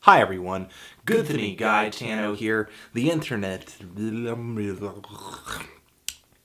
Hi everyone, Goodthany Guy Tano here, the internet, and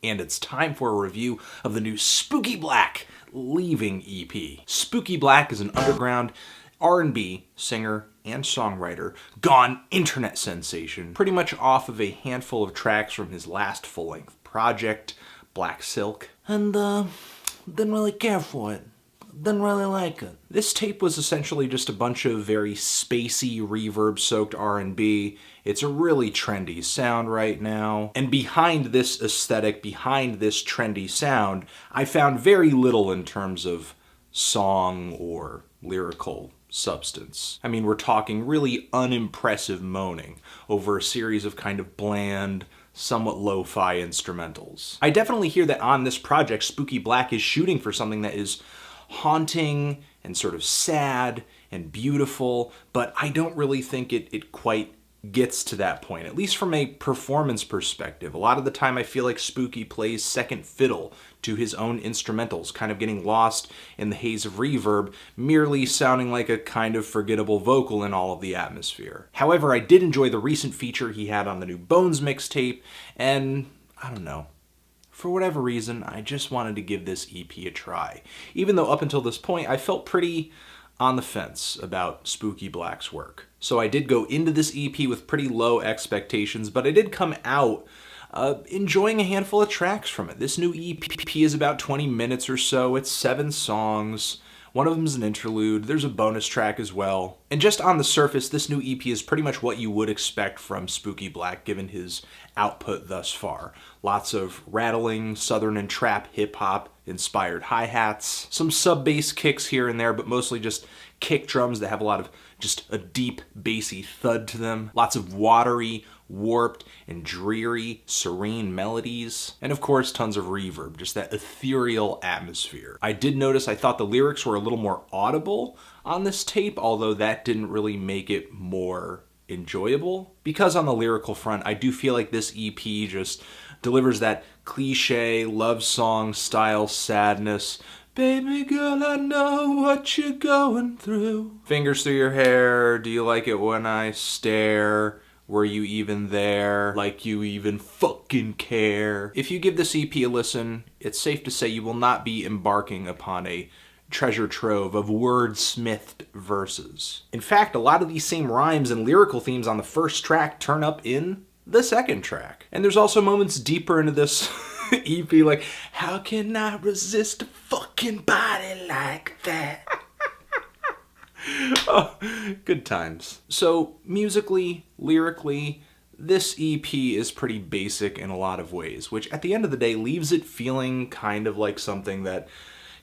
it's time for a review of the new Spooky Black Leaving EP. Spooky Black is an underground R&B singer and songwriter gone internet sensation, pretty much off of a handful of tracks from his last full-length project, Black Silk, and didn't really care for it. Didn't really like it. This tape was essentially just a bunch of very spacey, reverb-soaked R&B. It's a really trendy sound right now. And behind this aesthetic, behind this trendy sound, I found very little in terms of song or lyrical substance. I mean, we're talking really unimpressive moaning over a series of kind of bland, somewhat lo-fi instrumentals. I definitely hear that on this project, Spooky Black is shooting for something that is haunting and sort of sad and beautiful, but I don't really think it quite gets to that point, at least from a performance perspective. A lot of the time I feel like Spooky plays second fiddle to his own instrumentals, kind of getting lost in the haze of reverb, merely sounding like a kind of forgettable vocal in all of the atmosphere. However, I did enjoy the recent feature he had on the new Bones mixtape, and I don't know. For whatever reason, I just wanted to give this EP a try. Even though up until this point, I felt pretty on the fence about Spooky Black's work. So I did go into this EP with pretty low expectations, but I did come out enjoying a handful of tracks from it. This new EP is about 20 minutes or so. It's 7 songs. One of them is an interlude. There's a bonus track as well. And just on the surface, this new EP is pretty much what you would expect from Spooky Black given his output thus far. Lots of rattling, southern and trap hip-hop inspired hi-hats, some sub-bass kicks here and there, but mostly just kick drums that have a lot of just a deep, bassy thud to them. Lots of watery, warped, and dreary, serene melodies. And of course, tons of reverb, just that ethereal atmosphere. I did notice I thought the lyrics were a little more audible on this tape, although that didn't really make it more enjoyable. Because on the lyrical front, I do feel like this EP just delivers that cliche love song style sadness. Baby girl, I know what you're going through. Fingers through your hair, do you like it when I stare? Were you even there? Like you even fucking care? If you give this EP a listen, it's safe to say you will not be embarking upon a treasure trove of wordsmithed verses. In fact, a lot of these same rhymes and lyrical themes on the first track turn up in the second track. And there's also moments deeper into this EP like, how can I resist a fucking body like that? Oh, good times. So musically, lyrically, this EP is pretty basic in a lot of ways, which at the end of the day leaves it feeling kind of like something that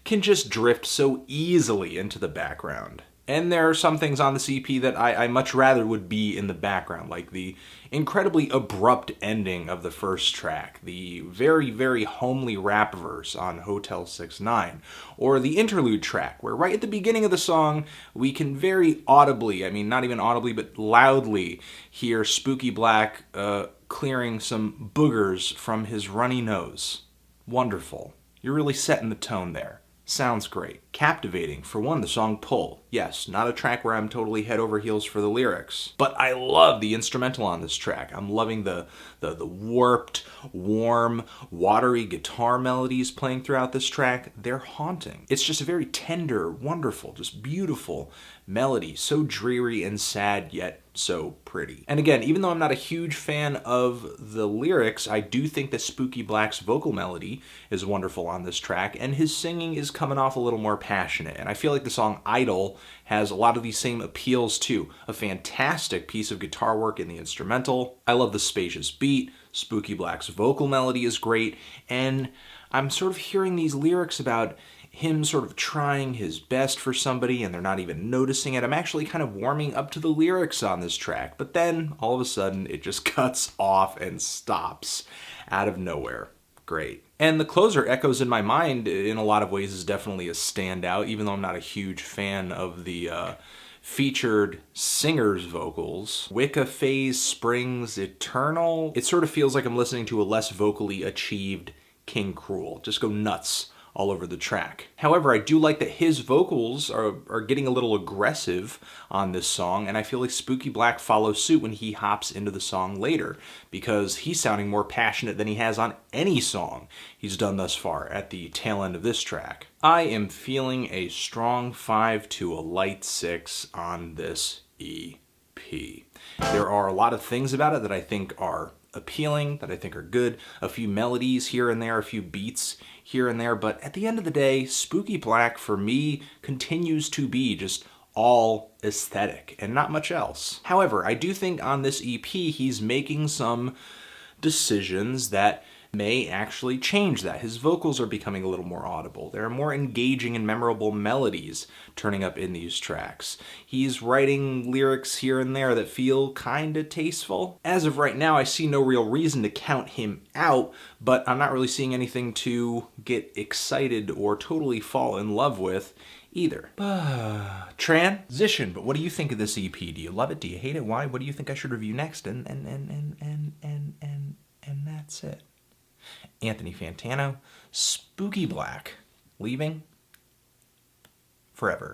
can just drift so easily into the background. And there are some things on this EP that I much rather would be in the background, like the incredibly abrupt ending of the first track, the very, very homely rap verse on Hotel 6-9, or the interlude track, where right at the beginning of the song, we can very audibly, I mean not even audibly, but loudly hear Spooky Black clearing some boogers from his runny nose. Wonderful. You're really setting the tone there. Sounds great. Captivating. For one, the song Pull. Yes, not a track where I'm totally head over heels for the lyrics. But I love the instrumental on this track. I'm loving the warped, warm, watery guitar melodies playing throughout this track. They're haunting. It's just a very tender, wonderful, just beautiful melody. So dreary and sad, yet so pretty. And again, even though I'm not a huge fan of the lyrics, I do think that Spooky Black's vocal melody is wonderful on this track, and his singing is coming off a little more passionate. And I feel like the song Idol has a lot of these same appeals too. A fantastic piece of guitar work in the instrumental. I love the spacious beat. Spooky Black's vocal melody is great, and I'm sort of hearing these lyrics about him sort of trying his best for somebody and they're not even noticing it. I'm actually kind of warming up to the lyrics on this track, but then all of a sudden it just cuts off and stops out of nowhere. Great. And the closer echoes in my mind in a lot of ways is definitely a standout, even though I'm not a huge fan of the featured singer's vocals. Wicca Phase Springs Eternal. It sort of feels like I'm listening to a less vocally achieved King Cruel. Just go nuts all over the track. However, I do like that his vocals are getting a little aggressive on this song, and I feel like Spooky Black follows suit when he hops into the song later, because he's sounding more passionate than he has on any song he's done thus far at the tail end of this track. I am feeling a strong 5 to a light 6 on this EP. There are a lot of things about it that I think are appealing, that I think are good, a few melodies here and there, a few beats here and there, but at the end of the day, Spooky Black for me continues to be just all aesthetic and not much else. However, I do think on this EP he's making some decisions that may actually change that. His vocals are becoming a little more audible. There are more engaging and memorable melodies turning up in these tracks. He's writing lyrics here and there that feel kinda tasteful. As of right now, I see no real reason to count him out, but I'm not really seeing anything to get excited or totally fall in love with either. Transition, but what do you think of this EP? Do you love it? Do you hate it? Why? What do you think I should review next? And that's it. Anthony Fantano, Spooky Black, leaving forever.